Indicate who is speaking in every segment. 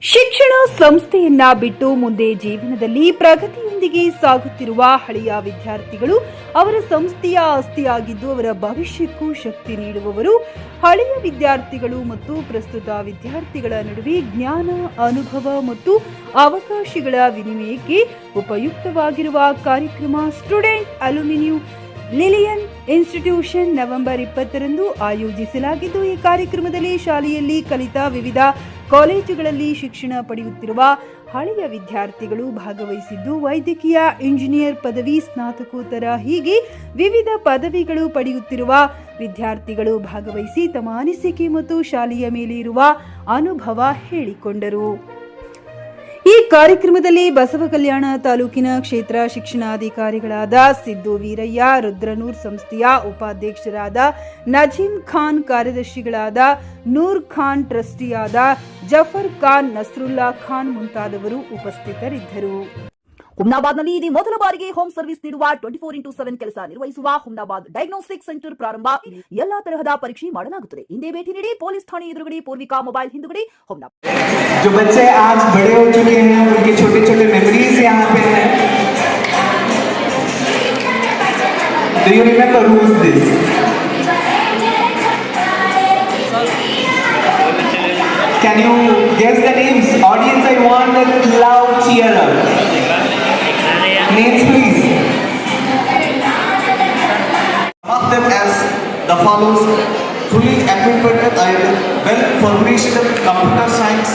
Speaker 1: ಶಿಕ್ಷಣ ಸಂಸ್ಥೆಯನ್ನ ಬಿಟ್ಟು ಮುಂದೆ ಜೀವನದಲ್ಲಿ ಪ್ರಗತಿಯೊಂದಿಗೆ ಸಾಗುತ್ತಿರುವ ಹಳೆಯ ವಿದ್ಯಾರ್ಥಿಗಳು ಅವರ ಸಂಸ್ಥೆಯ ಆಸ್ತಿಯಾಗಿದ್ದು ಅವರ ಭವಿಷ್ಯಕ್ಕೂ ಶಕ್ತಿ ನೀಡುವವರು. ಹಳೆಯ ವಿದ್ಯಾರ್ಥಿಗಳು ಮತ್ತು ಪ್ರಸ್ತುತ ವಿದ್ಯಾರ್ಥಿಗಳ ನಡುವೆ ಜ್ಞಾನ, ಅನುಭವ ಮತ್ತು ಅವಕಾಶಗಳ ವಿನಿಮಯಕ್ಕೆ ಉಪಯುಕ್ತವಾಗಿರುವ ಕಾರ್ಯಕ್ರಮ student alumni Lillian institution November 20ರಂದು ಆಯೋಜಿಸಲಾಗಿದ್ದು, ಈ ಕಾರ್ಯಕ್ರಮದಲ್ಲಿ ಶಾಲೆಯಲ್ಲಿ ಕಲಿತ ವಿವಿಧ ಕಾಲೇಜುಗಳಲ್ಲಿ ಶಿಕ್ಷಣ ಪಡೆಯುತ್ತಿರುವ ಹಳೆಯ ವಿದ್ಯಾರ್ಥಿಗಳು ಭಾಗವಹಿಸಿದ್ದು, ವೈದ್ಯಕೀಯ, ಇಂಜಿನಿಯರ್ ಪದವಿ, ಸ್ನಾತಕೋತ್ತರ ಹೀಗೆ ವಿವಿಧ ಪದವಿಗಳು ಪಡೆಯುತ್ತಿರುವ ವಿದ್ಯಾರ್ಥಿಗಳು ಭಾಗವಹಿಸಿ ತಮ್ಮ ಅನಿಸಿಕೆ ಮತ್ತು ಶಾಲೆಯ ಮೇಲೆ ಇರುವ ಅನುಭವ ಹೇಳಿಕೊಂಡರು. ಈ ಕಾರ್ಯಕ್ರಮದಲ್ಲಿ ಬಸವಕಲ್ಯಾಣ ತಾಲೂಕಿನ ಕ್ಷೇತ್ರ ಶಿಕ್ಷಣಾಧಿಕಾರಿಗಳಾದ ಸಿದ್ದು ವೀರಯ್ಯ, ರುದ್ರನೂರ್ ಸಂಸ್ಥೆಯ ಉಪಾಧ್ಯಕ್ಷರಾದ ನಜೀಂ ಖಾನ್, ಕಾರ್ಯದರ್ಶಿಗಳಾದ ನೂರ್ ಖಾನ್, ಟ್ರಸ್ಟಿಯಾದ ಜಫರ್ ಖಾನ್, ನಸ್ರುಲ್ಲಾ ಖಾನ್ ಮುಂತಾದವರು ಉಪಸ್ಥಿತರಿದ್ದರು.
Speaker 2: ಹುಮ್ನಾಬಾದ್ನಲ್ಲಿ ಇದು ಮೊದಲ ಬಾರಿಗೆ ಹೋಮ್ ಸರ್ವಿಸ್ ನೀಡುವ 24x7 ಕೆಲಸ ನಿರ್ವಹಿಸುವ ಹುಮ್ನಾಬಾದ್ ಡಯಾಗ್ನೋಸ್ಟಿಕ್ ಸೆಂಟರ್ ಪ್ರಾರಂಭ. ಎಲ್ಲಾ ತರಹದ ಪರೀಕ್ಷೆ ಮಾಡಲಾಗುತ್ತದೆ. ಹಿಂದೆ ಭೇಟಿ ನೀಡಿ. ಪೊಲೀಸ್ ಠಾಣೆ ಎದುರುಗಡೆ, ಪೂರ್ವಿಕಾ ಮೊಬೈಲ್ ಹಿಂದುಗಡೆ, ಹುಮ್ನಾಬಾದ್.
Speaker 3: जो बच्चे आज बड़े हो चुके हैं उनके छोटे छोटे मेमोरीज यहाँ पे हैं. Do you remember who is this? Can you guess the names? Audience, I want a loud cheer up. Names please. Some of them as the follows: fully equipped and well furnished computer science,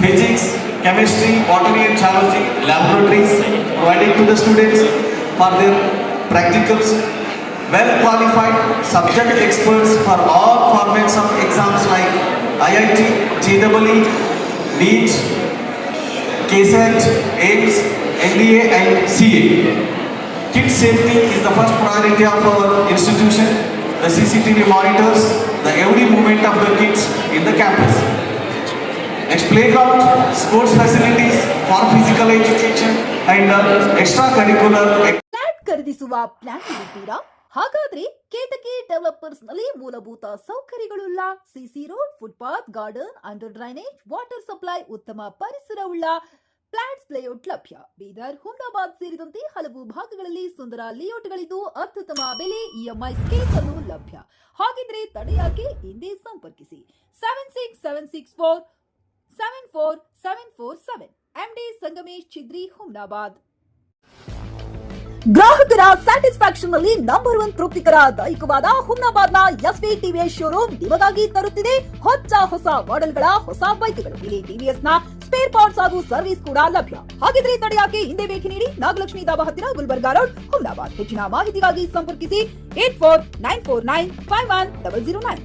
Speaker 3: physics, chemistry, botany and zoology laboratories provided to the students for their practicals, well qualified subject experts for all formats of exams like IIT, JEE, NEET, KSET, AIMS, NDA and CA. Kids safety is the first priority of our institution. The CCTV monitors the every movement of the kids in the campus. Next, playground, sports facilities for physical education and extracurricular.
Speaker 2: Flat ಖರೀದಿಸುವ plan ಇರುತ್ತೀರಾ? ಹಾಗಾದ್ರೆ Ketaki Developers ನಲ್ಲಿ ಮೂಲಭೂತ ಸೌಕರ್ಯಗಳುಳ್ಳ CC road, footpath, garden, under drainage, water supply, ಉತ್ತಮ ಪರಿಸರವುಳ್ಳ flats layout ಲಭ್ಯ. ಬೀದರ್, ಹುಮ್ನಾಬಾದ್ ಸೇರಿದಂತೆ ಹಲವು ಭಾಗಗಳಲ್ಲಿ ಸುಂದರ ಲೇಔಟ್ಗಳಿದ್ದು ಅತ್ಯುತ್ತಮ ಬೆಲೆ, ಇಎಂಐ ಸ್ಕೀಮ್ ಅನ್ನು ಲಭ್ಯ. ಹಾಗಿದ್ರೆ ತಡೆಯಾಕೆ? ಹಿಂದೆ ಸಂಪರ್ಕಿಸಿ 7676474747. MD ಸಂಗಮೇಶ್ ಚಿದ್ರಿ, ಹುಮ್ನಾಬಾದ್. ಗ್ರಾಹಕರ ಸ್ಯಾಟಿಸ್ಫ್ಯಾಕ್ಷನ್ ನಲ್ಲಿ ನಂಬರ್ 1 ತೃಪ್ತಿಕರ ದೈಹಿಕವಾದ ಹುಮ್ನಾಬಾದ್ನ ಎಸ್ವಿ ಟಿವಿಎಸ್ ಶೋರೂಮ್ ನಿಮಗಾಗಿ ತರುತ್ತಿದೆ ಹೊಸ ಮಾಡೆಲ್ಗಳ ಹೊಸ ಬೈಕ್ಗಳು. ಇಲ್ಲಿ ಟಿವಿಎಸ್ ನ ಸ್ಪೇರ್ ಪಾರ್ಟ್ಸ್ ಹಾಗೂ ಸರ್ವಿಸ್ ಕೂಡ ಲಭ್ಯ. ಹಾಗಿದ್ರೆ ತಡೆಯಾಕೆ? ಹಿಂದೆ ಭೇಟಿ ನೀಡಿ. ನಾಗಲಕ್ಷ್ಮಿ ದಾಬಾ ಹತ್ತಿರ, ಗುಲ್ಬರ್ಗಾ ರೋಡ್, ಹುಮ್ನಾಬಾದ್. ಹೆಚ್ಚಿನ ಮಾಹಿತಿಗಾಗಿ ಸಂಪರ್ಕಿಸಿ 8494951009.